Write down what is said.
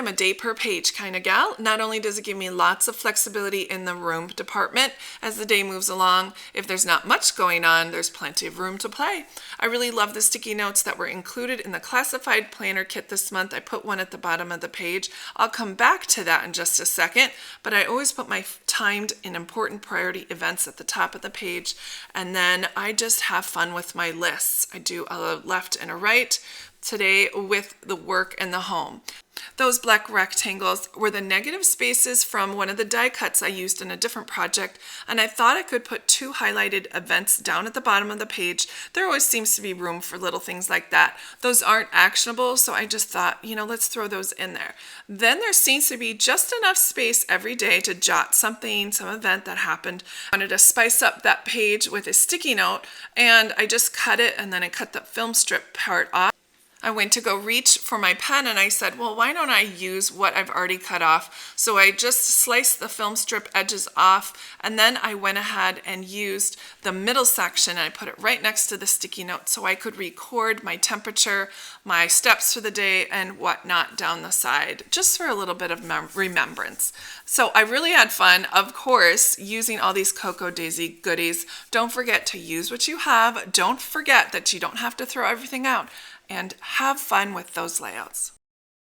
I'm a day per page kind of gal. Not only does it give me lots of flexibility in the room department as the day moves along, if there's not much going on, there's plenty of room to play. I really love the sticky notes that were included in the classified planner kit this month. I put one at the bottom of the page. I'll come back to that in just a second, but I always put my timed and important priority events at the top of the page, and then I just have fun with my lists. I do a left and a right today with the work and the home. Those black rectangles were the negative spaces from one of the die cuts I used in a different project, and I thought I could put 2 highlighted events down at the bottom of the page. There always seems to be room for little things like that. Those aren't actionable, so I just thought, let's throw those in there. Then there seems to be just enough space every day to jot something, some event that happened. I wanted to spice up that page with a sticky note, and I just cut it, and then I cut the film strip part off. I went to go reach for my pen and I said, well, why don't I use what I've already cut off? So I just sliced the film strip edges off, and then I went ahead and used the middle section and I put it right next to the sticky note so I could record my temperature, my steps for the day, and whatnot down the side, just for a little bit of remembrance. So I really had fun, of course, using all these Cocoa Daisy goodies. Don't forget to use what you have. Don't forget that you don't have to throw everything out. And have fun with those layouts.